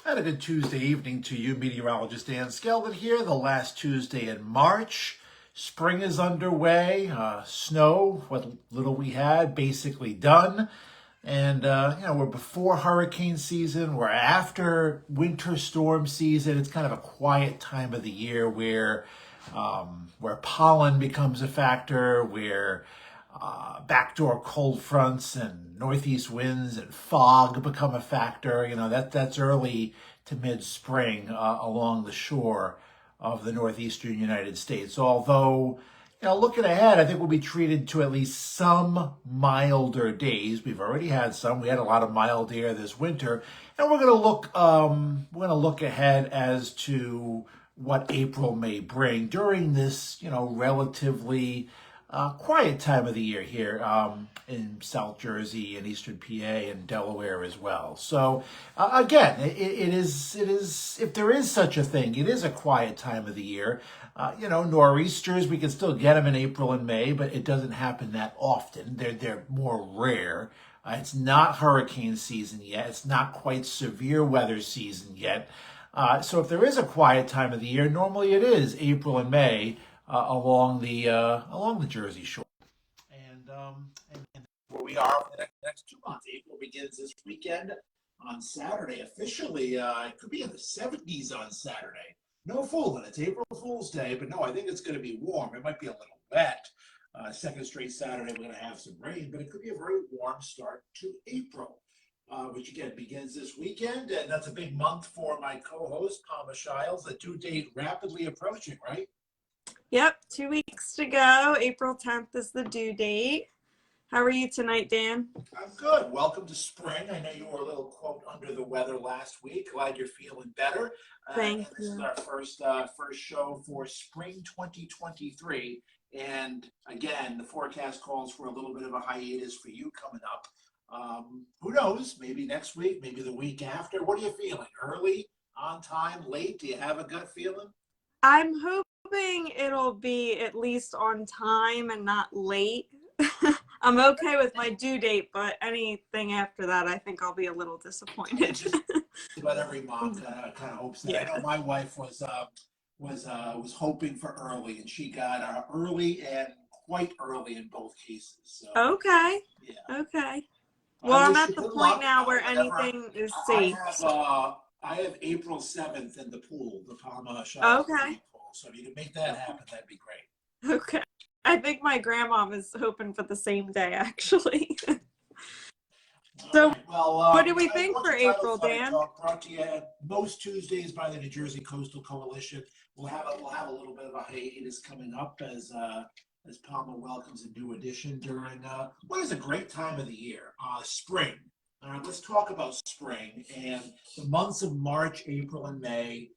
And a good Tuesday evening to you, meteorologist Dan Skelton here. The last Tuesday in March. Spring is underway. Snow, what little we had, basically done. And, we're before hurricane season. We're after winter storm season. It's kind of a quiet time of the year where pollen becomes a factor, where backdoor cold fronts and northeast winds and fog become a factor. That's early to mid-spring along the shore of the northeastern United States. Although, looking ahead, I think we'll be treated to at least some milder days. We've already had some. We had a lot of mild air this winter, and we're going to look ahead as to what April may bring during this, relatively quiet time of the year here in South Jersey and Eastern PA and Delaware as well. So again, it is if there is such a thing, it is a quiet time of the year. Nor'easters, we can still get them in April and May, but it doesn't happen that often. They're more rare. It's not hurricane season yet. It's not quite severe weather season yet. So if there is a quiet time of the year, normally it is April and May along the Jersey Shore. And where we are for the next 2 months. April begins this weekend on Saturday. Officially, it could be in the 70s on Saturday. No fooling, it's April Fool's Day, but no, I think it's going to be warm. It might be a little wet. Second straight Saturday, we're going to have some rain, but it could be a very warm start to April. Which again begins this weekend, and that's a big month for my co-host, Palma Shiles. The due date rapidly approaching, right? Yep, 2 weeks to go. April 10th is the due date. How are you tonight, Dan? I'm good. Welcome to spring. I know you were a little, quote, under the weather last week. Glad you're feeling better. Thank you. This is our first show for spring 2023. And again, the forecast calls for a little bit of a hiatus for you coming up. Who knows? Maybe next week, maybe the week after. What are you feeling? Early, on time, late? Do you have a gut feeling? I'm hoping it'll be at least on time and not late. I'm okay with my due date, but anything after that, I think I'll be a little disappointed. Just about every mom kind of hopes that. Yeah. I know my wife was hoping for early, and she got early and quite early in both cases. So, okay. Yeah. Okay. Well, I'm at the point now where anything is safe. I have April 7th in the pool, the Palma Shop Okay. pool. So if you can make that happen, that'd be great. Okay. I think my grandma was hoping for the same day, actually. So, right. Well, what do we think for April, Dan? Brought to you most Tuesdays by the New Jersey Coastal Coalition. We'll have a little bit of a hiatus coming up as Palma welcomes a new addition during what is a great time of the year, spring. All right, let's talk about spring and the months of March, April, and May.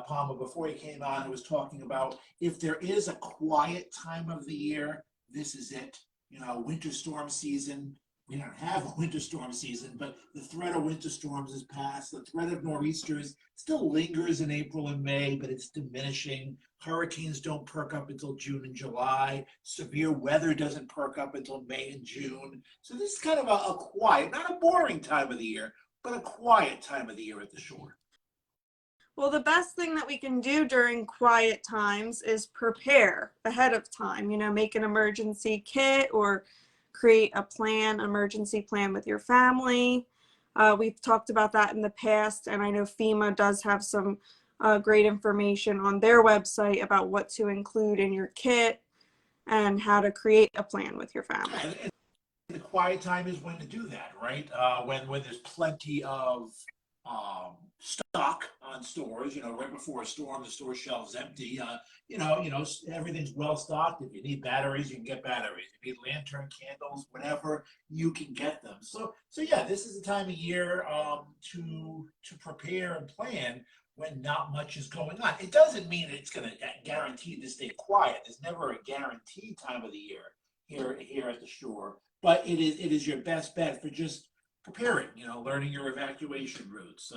Palma, before he came on, I was talking about if there is a quiet time of the year, this is it. Winter storm season. We don't have a winter storm season, but the threat of winter storms is past. The threat of nor'easters still lingers in April and May, but it's diminishing. Hurricanes don't perk up until June and July. Severe weather doesn't perk up until May and June. So this is kind of a quiet, not a boring time of the year, but a quiet time of the year at the shore. Well, the best thing that we can do during quiet times is prepare ahead of time. Make an emergency kit or create emergency plan with your family. We've talked about that in the past, and I know FEMA does have some great information on their website about what to include in your kit and how to create a plan with your family. And the quiet time is when to do that, right? When there's plenty of stock on stores, right before a storm, the store shelves empty. Everything's well stocked. If you need batteries, you can get batteries. If you need lantern, candles, whatever, you can get them. So yeah, this is the time of year to prepare and plan when not much is going on. It doesn't mean it's going to guarantee to stay quiet. There's never a guaranteed time of the year here at the shore, but it is your best bet for just preparing, learning your evacuation routes,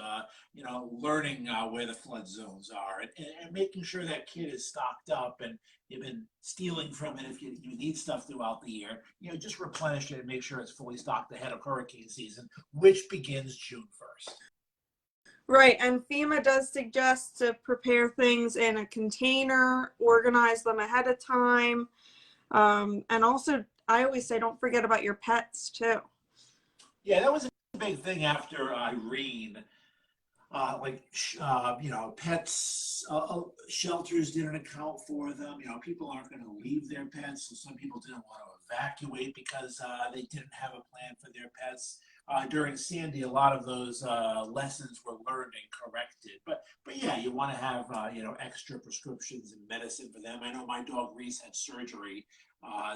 learning where the flood zones are, and making sure that kit is stocked up and you've been stealing from it if you need stuff throughout the year. Just replenish it and make sure it's fully stocked ahead of hurricane season, which begins June 1st. Right, and FEMA does suggest to prepare things in a container, organize them ahead of time, and also I always say don't forget about your pets too. Yeah, that was a big thing after Irene. Pets, shelters didn't account for them. People aren't going to leave their pets, so some people didn't want to evacuate because they didn't have a plan for their pets. During Sandy, a lot of those lessons were learned and corrected. But yeah, you want to have extra prescriptions and medicine for them. I know my dog Reese had surgery,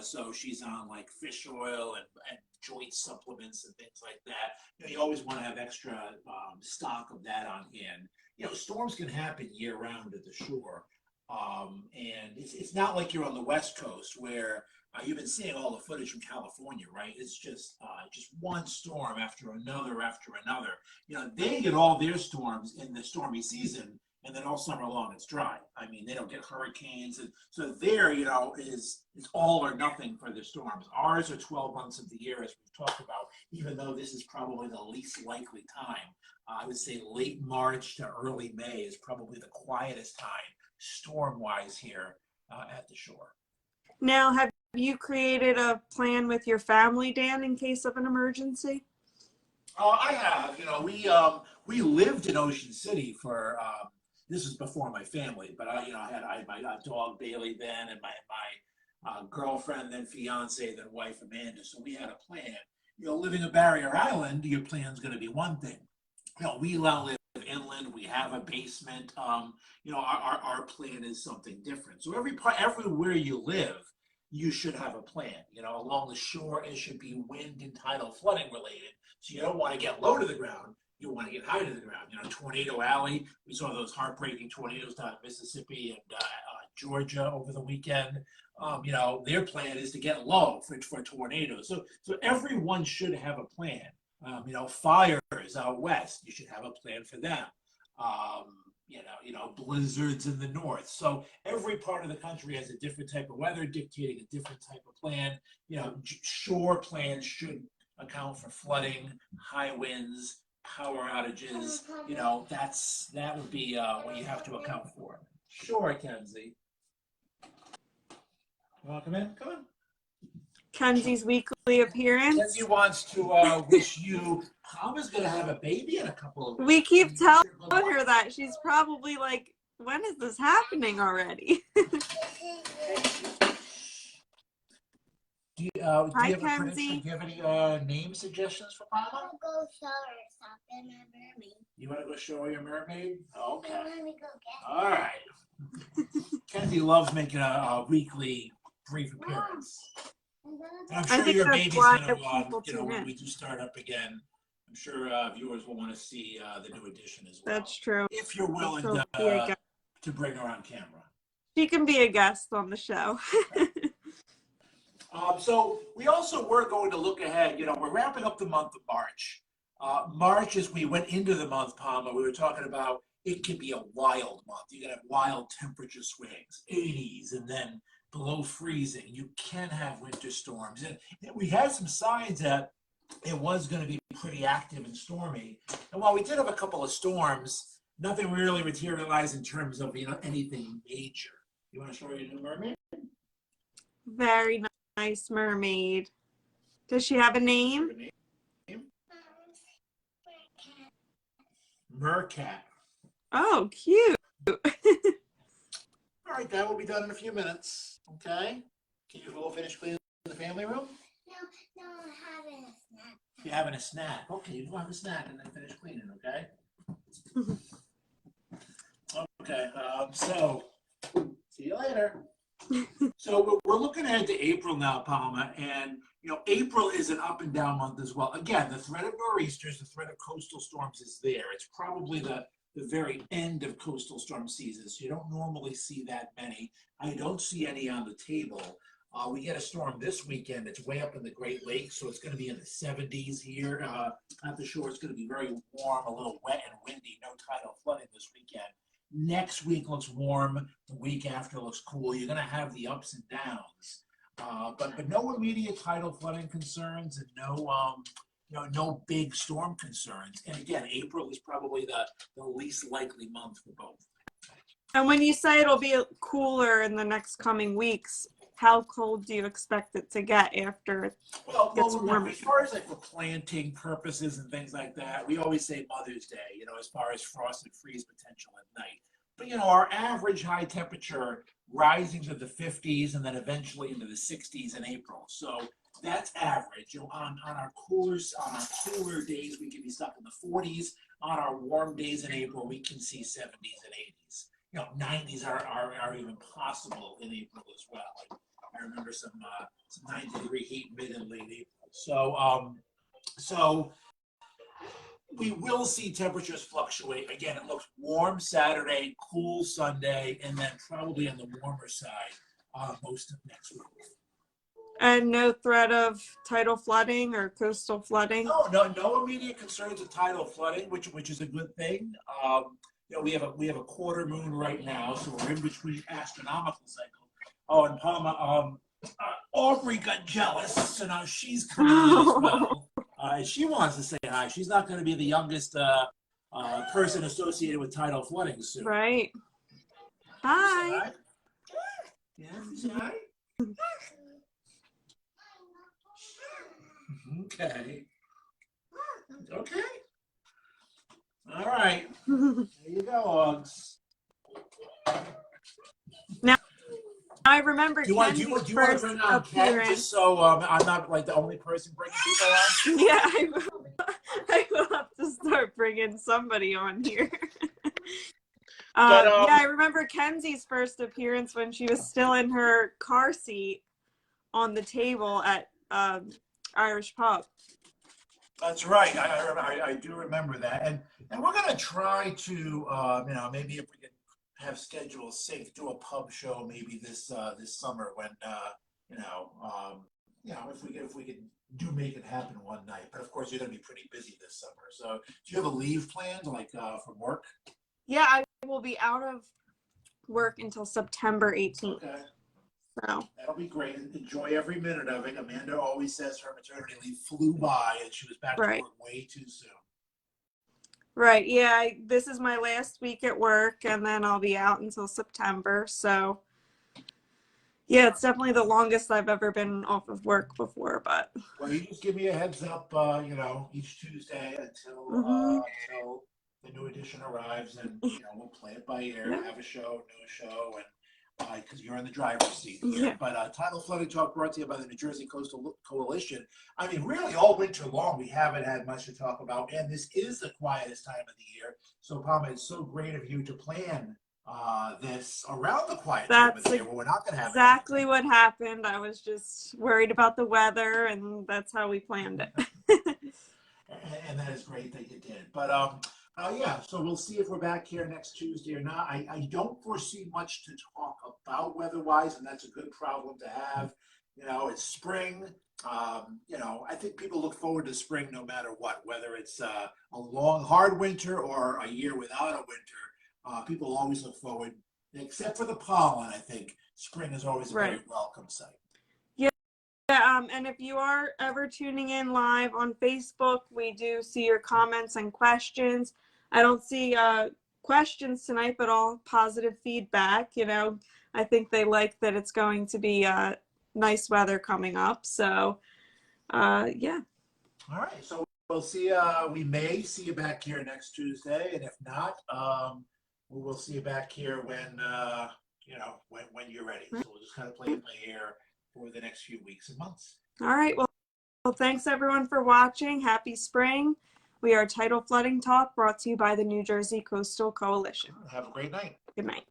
so she's on like fish oil and joint supplements and things like that. You always want to have extra stock of that on hand. Storms can happen year round at the shore. And it's not like you're on the West Coast where you've been seeing all the footage from California, right? It's just one storm after another after another. They get all their storms in the stormy season, and then all summer long it's dry. I mean, they don't get hurricanes, and so there, is all or nothing for the storms. Ours are 12 months of the year, as we've talked about. Even though this is probably the least likely time, I would say late March to early May is probably the quietest time storm-wise here at the shore. Now, have you created a plan with your family, Dan, in case of an emergency? I have. We lived in Ocean City for. This was before my family, but I had my dog Bailey then, and my girlfriend, then fiance, then wife Amanda. So we had a plan. Living in Barrier Island, your plan's going to be one thing. We now live inland. We have a basement. Our plan is something different. So everywhere you live, you should have a plan. Along the shore, it should be wind and tidal flooding related. So you don't want to get low to the ground. You want to get high to the ground. Tornado Alley. We saw those heartbreaking tornadoes down in Mississippi and Georgia over the weekend. Their plan is to get low for tornadoes. So everyone should have a plan. Fires out west, you should have a plan for them. Blizzards in the north. So every part of the country has a different type of weather dictating a different type of plan. Shore plans should account for flooding, high winds, power outages. That would be what you have to account for. Sure, Kenzie. You want to come in? Come on. Kenzie's weekly appearance. Kenzie wants to wish you. Palmer's going to have a baby in a couple of weeks. We keep telling her that. She's probably like, when is this happening already? Do you have Hi, a prediction? Kenzie. Do you have any name suggestions for Palmer? I want to go show her something, a mermaid. You want to go show her your mermaid? Okay. I want to go get All right. Kenzie loves making a weekly brief appearance. And I'm I sure think your that's baby's why going to, people when tune we do start up again, I'm sure viewers will want to see the new edition as well. That's true. If you're willing She'll be a guest. to bring her on camera. She can be a guest on the show. So we also were going to look ahead. We're wrapping up the month of March. March, as we went into the month, Palma, we were talking about it can be a wild month. You can have wild temperature swings, 80s, and then below freezing. You can have winter storms. And we had some signs that it was going to be pretty active and stormy. And while we did have a couple of storms, nothing really materialized in terms of anything major. You want to show your new mermaid? Very nice mermaid. Does she have a name? Mercat. Oh, cute. All right, that will be done in a few minutes. Okay. Can you go finish cleaning the family room? No, I'm having a snack. You're having a snack. Okay, you go have a snack and then finish cleaning, okay? Okay, so see you later. So we're looking ahead to April now, Palma, and April is an up and down month as well. Again, the threat of nor'easters, the threat of coastal storms is there. It's probably the very end of coastal storm season, so you don't normally see that many. I don't see any on the table. We get a storm this weekend. It's way up in the Great Lakes, so it's going to be in the 70s here. At the shore, it's going to be very warm, a little wet and windy, no tidal flooding this weekend. Next week looks warm. The week after looks cool. You're going to have the ups and downs, but no immediate tidal flooding concerns and no big storm concerns. And again, April is probably the least likely month for both. And when you say it'll be cooler in the next coming weeks, how cold do you expect it to get after it gets warmer? As far as like for planting purposes and things like that, we always say Mother's Day, as far as frost and freeze potential at night. But our average high temperature rising to the 50s and then eventually into the 60s in April. So that's average. On our cooler days, we can be stuck in the 40s. On our warm days in April, we can see 70s and 80s. 90s are even possible in April as well. I remember some 90-degree heat mid and late April. So we will see temperatures fluctuate. Again, it looks warm Saturday, cool Sunday, and then probably on the warmer side most of next week. And no threat of tidal flooding or coastal flooding? No immediate concerns of tidal flooding, which is a good thing. We have a quarter moon right now, so we're in between astronomical cycles. Oh, and Palma, Aubrey got jealous, so now she's coming in as well. She wants to say hi. She's not going to be the youngest person associated with tidal flooding soon. Right. Hi. Hi. Yeah, say hi. Okay. Okay. All right. There you go, Uggs. Now, I remember Do you want to bring on Ken just so I'm not like the only person bringing people on? Yeah, I will have to start bringing somebody on here. Yeah, I remember Kenzie's first appearance when she was still in her car seat on the table at Irish Pub. That's right. I do remember that, and we're gonna try to maybe if we can have schedules sync, do a pub show maybe this summer when if we could make it happen one night. But of course you're gonna be pretty busy this summer. So do you have a leave planned like from work? Yeah, I will be out of work until September 18th. Okay. So that'll be great. Enjoy every minute of it. Amanda always says her maternity leave flew by and she was back to work way too soon. Right. Yeah, this is my last week at work and then I'll be out until September. So yeah, it's definitely the longest I've ever been off of work before, but well, you just give me a heads up, each Tuesday until the new edition arrives, and we'll play it by ear, have a show, new show, and because you're in the driver's seat here. Yeah. But Tidal Flooding Talk brought to you by the New Jersey Coastal Coalition. I mean, really all winter long, we haven't had much to talk about, and this is the quietest time of the year. So, Palma, it's so great of you to plan this around the quiet time of the year where we're not going to have exactly what happened. I was just worried about the weather, and that's how we planned it. and that is great that you did. But so we'll see if we're back here next Tuesday or not. I don't foresee much to talk about weather-wise, and that's a good problem to have. It's spring. I think people look forward to spring no matter what, whether it's a long, hard winter or a year without a winter. People always look forward, except for the pollen. I think spring is always a very welcome sight. And if you are ever tuning in live on Facebook, we do see your comments and questions. I don't see questions tonight, but all positive feedback. I think they like that it's going to be nice weather coming up. So, yeah. All right. So we'll see. We may see you back here next Tuesday, and if not, we will see you back here when when you're ready. So we'll just kind of play it by ear for the next few weeks and months. All right. Well, thanks everyone for watching. Happy spring. We are Tidal Flooding Talk, brought to you by the New Jersey Coastal Coalition. Have a great night. Good night.